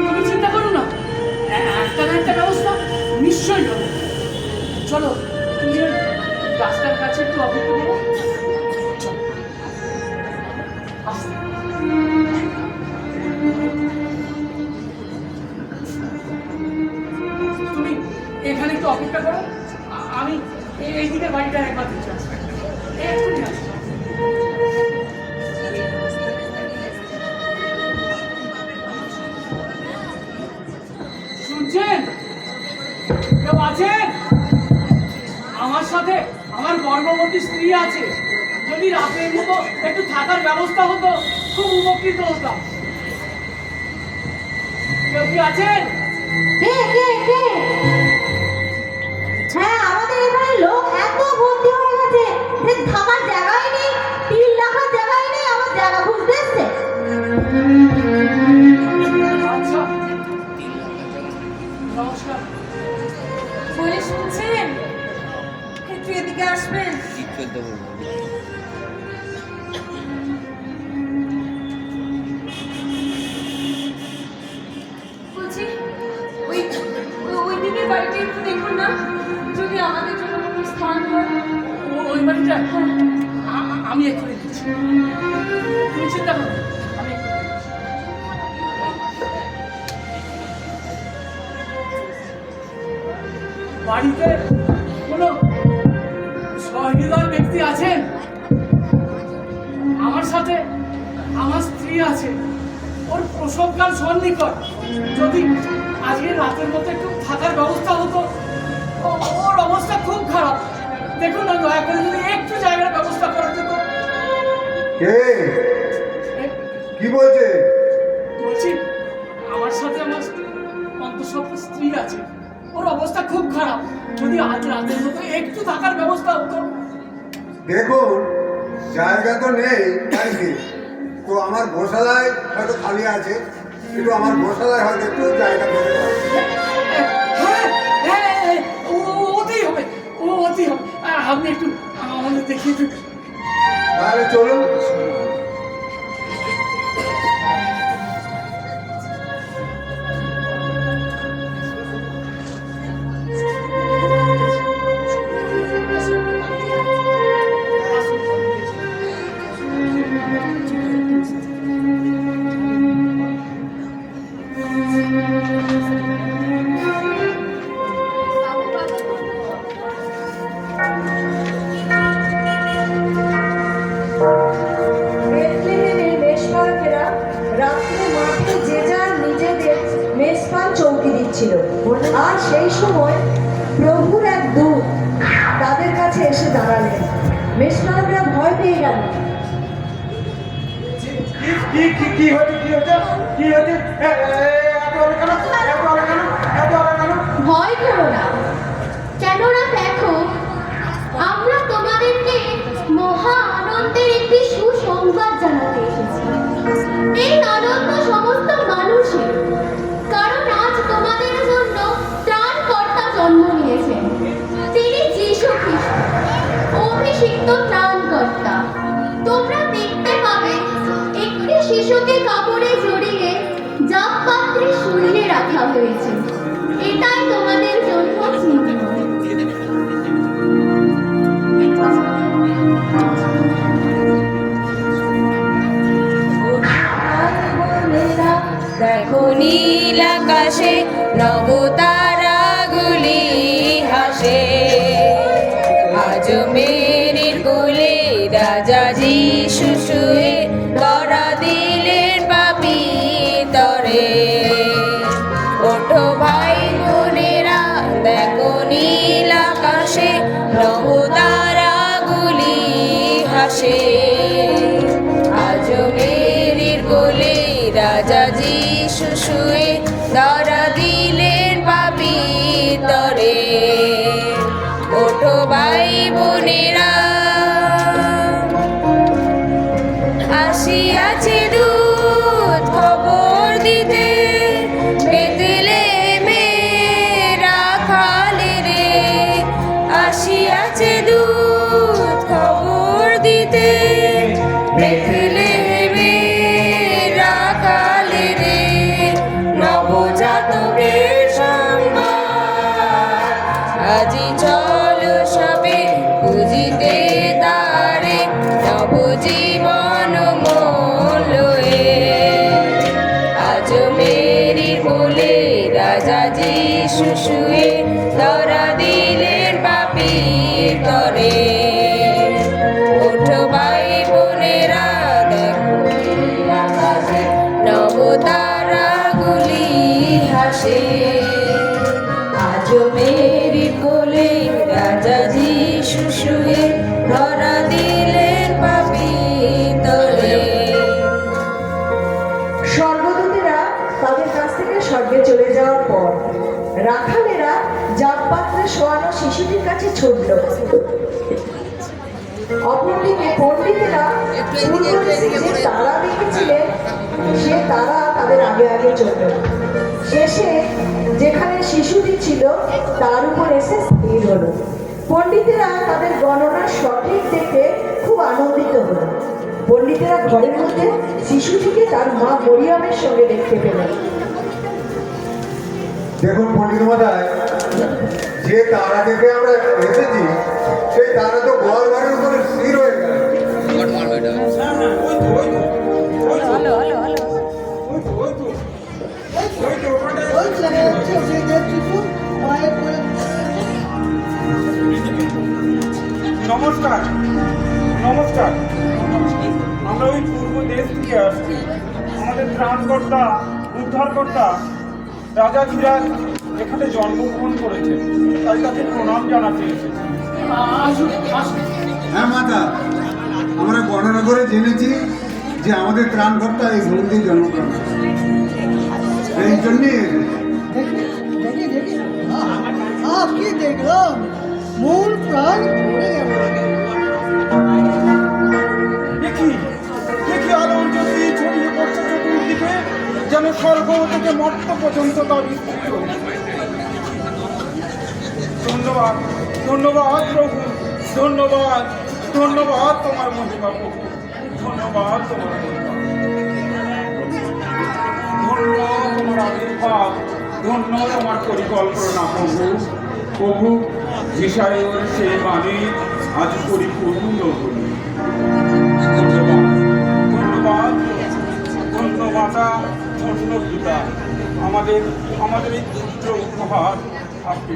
তুমি চিন্তা করো না, একটা না একটা ব্যবস্থা নিশ্চয়ই হবে। চলো, তুমি ওই রাস্তার কাছে একটু অপেক্ষা করো। চলো। আস্তে। তুমি এখানে একটু অপেক্ষা করো, আমি এই দিকে বাড়িটা একবার দেখে আসবো। এক্ষুনি আসবো। শুনছেন? কেউ আছেন? আমার সাথে আমার গর্ভবতী স্ত্রী আছে। যদি রাতের মতো একটু থাকার ব্যবস্থা হতো, খুব উপকৃত হতাম। কেউ কি আছেন? কে কে কে? হ্যাঁ, আমাদের এখানে লোক এত ভর্তি হয়ে গেছে যে থাকার জায়গাই নেই, টিল রাখার জায়গাই নেই, আমার জায়গা খুঁজতে এসছে। আচ্ছা, নমস্কার। বলে শুনছেন? একটু এদিকে আসবেন। বলছি, ওই ওই দিদির বাড়িটা একটু দেখুন না, যদি আমাদের জন্য কোনো স্থান হয়। ওই বাড়িটা আমি এক্ষুনি দিচ্ছি। তুমি চিন্তা করো না, আমি এক্ষুনি দিচ্ছি। বাড়িতে কোনো সহৃদয় ব্যক্তি আছেন? আমার সাথে আমার স্ত্রী আছে, ওর প্রসবকাল সন্নিকট। যদি আজকে রাতের মতো একটু থাকার ব্যবস্থা হতো। ওর অবস্থা খুব খারাপ, দেখুন না, দয়া করে যদি একটু জায়গার ব্যবস্থা করা যেত। কে কি বলছে? বলছি, আমার সাথে আমার অন্তঃসত্ত্বা স্ত্রী আছে, ওর অবস্থা খুব খারাপ। যদি আজ রাতের মতো একটু থাকার ব্যবস্থা হতো। দেখুন, জায়গা তো নেই বাড়িতে, তো আমার গোশালায় হয়তো খালি আছে, কিন্তু আমার গোশালায় হয়তো একটু জায়গা পেতে পারে। হ্যাঁ হ্যাঁ, ওতেই হবে, ওতেই হবে। আপনি একটু আমাদের দেখিয়ে দিন। তাহলে চলুন। বেথলেহেমের মেষপালকেরা রাত্রে মাঠে যে যার নিজেদের মেষপাল চৌকি দিচ্ছিল, আর সেই সময় প্রভুর এক দূত তাদের কাছে এসে দাঁড়ালেন। মেষপালকরা ভয় পেয়ে গেল। কি কি কি হয়েছে? কি হয়েছে? কি হয়েছে? এত আলো কেন? এত আলো কেন? এত আলো কেন? ভয় করো না, কেননা দেখো, আমরা তোমাদেরকে মহা আনন্দের একটি সুসংবাদ জানাতে এসেছি। এই আনন্দ সমস্ত মানুষের, কারণ আজ তোমাদের জন্য ত্রাণকর্তা জন্ম নিয়েছেন। তিনি যীশু খ্রিস্ট, অভিষিক্ত ত্রাণকর্তা। তোমরা দেখতে পাবে একটি শিশুকে কাপড়ে জড়িয়ে জাপপাত্রের শরীরে রাখা হয়েছে। এটাই তোমাদের জন্য চিহ্ন। দেখো নীল আকাশে নবতারাগুলি হাসে। আজ মেরির কোলে রাজা যীশু শুয়ে করা দিলেন পাপী তরে। ওঠো ভাই বোনেরা, দেখো নীল আকাশে নবতারাগুলি হাসে। আজ মেরির কোলে রাজা যীশু শুয়ে ধরা দিলেন পাপী তরে। ভাই বোনেরা আসিয়াছে দূত খবর দিতে বেথলেহেমে রাখালে রে আসিয়াছে দূত খবর দিতে বেথলেহেমে রাখালে রে নবজাতকের সংবাদ আজি চলো সবে বুঝিতে তারে নবজীবন মূল্যে আজ মেরি বলে রাজা যিশু শুয়ে ধরা দিলেন পাপী তরে ওঠো ভাই বোনেরা দেখো আকাশে নবতারাগুলি হাসে আজ মেরি কোলে রাজা যিশু শুয়ে ধরা দিলেন পাপী তরে স্বর্গদূতেরা তাদের কাছ থেকে স্বর্গে চলে যাওয়ার পর রাখালেরা জাগপাত্রে শোয়ানো শিশুটির কাছে ছুটল। অপরদিকে পণ্ডিতেরা পূর্বদেশে যে তারা দেখেছিলেন সে তারা তাদের আগে আগে চলল। শেষে যেখানে শিশুটি ছিল তার উপর এসে স্থির হলো। পণ্ডিতেরা তাদের গণনা সঠিক দেখে খুব আনন্দিত হলো। পণ্ডিতেরা ঘরের মধ্যে শিশুটিকে তার মা মরিয়মের সঙ্গে দেখতে পেলেন। দেখুন পণ্ডিত মহাশয়, যে তারা দেখে আমরা এসেছি সেই তারা তো গোয়াল ঘরের উপরে স্থির হয়ে গেল। নমস্কার নমস্কার, আমরা ওই পূর্ব দেশ থেকে আসছি। আমাদের ত্রাণকর্তা উদ্ধারকর্তা রাজা ধীরাজ এখানে জন্মগ্রহণ করেছেন, তাই তাকে প্রণাম জানাতে এসেছি। আসুন আসুন। হ্যাঁ মাতা, আমরা গণনা করে জেনেছি যে আমাদের ত্রাণকর্তা এই ভূমিতে জন্মগ্রহণ করেছেন। এই জন্যই দেখি কি দেখলাম, মূল প্রাণ পড়ে গেল। দেখি দেখি আলোর জ্যোতি ছড়িয়ে পড়ছে চতুর্দিকে, যেন স্বর্গ থেকে মর্ত পর্যন্ত তার বিস্তৃত। ধন্যবাদ ধন্যবাদ প্রভু, ধন্যবাদ ধন্যবাদ তোমার মহিমা প্রভু, ধন্যবাদ তোমার মহিমা, ধন্য তোমার আবির্ভাব, ধন্য তোমার পরিকল্পনা প্রভু। প্রভু যিশায়ের সেই মানে আজ পরিপূর্ণ হল। ধন্যবাদ ধন্যবাদ ধন্য মাতা, ধন্য পিতা, আমাদের এই পুত্র উপহার আপনি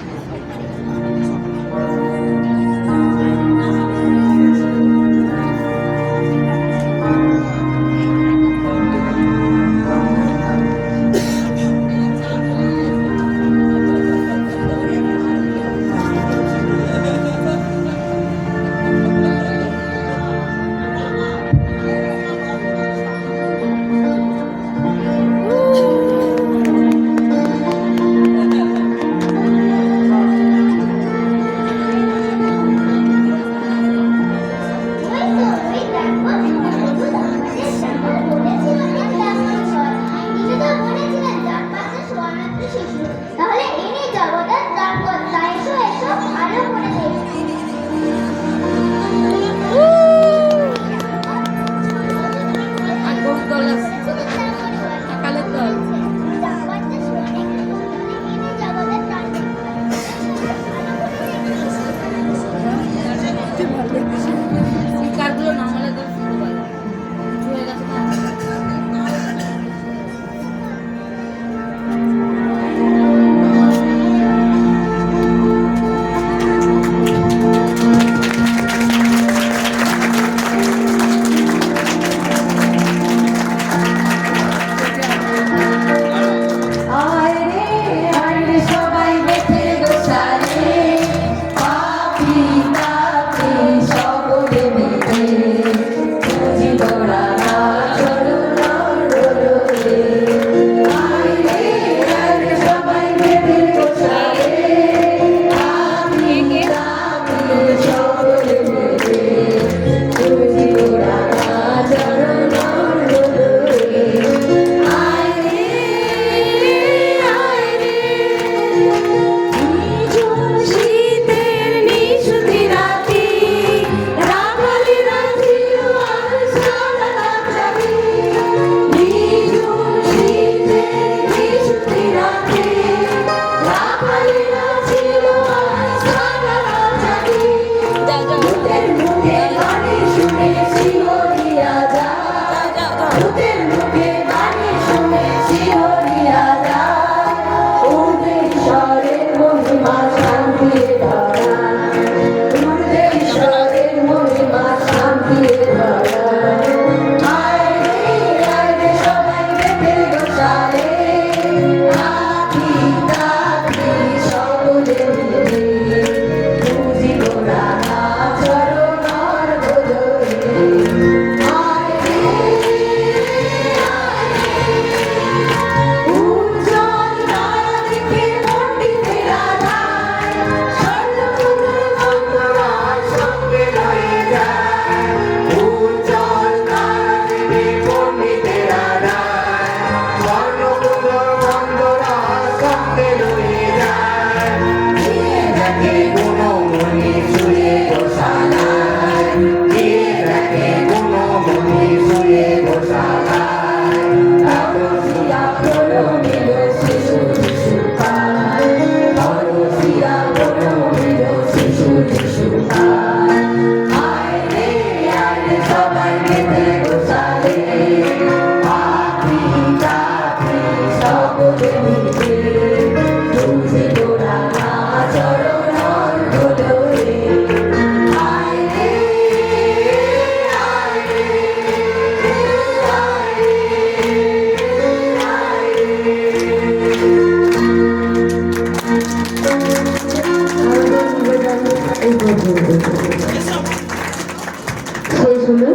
শেষ হলো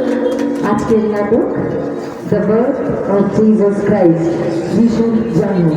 আজকের নাটক the birth of Jesus Christ, যিশুর জন্ম।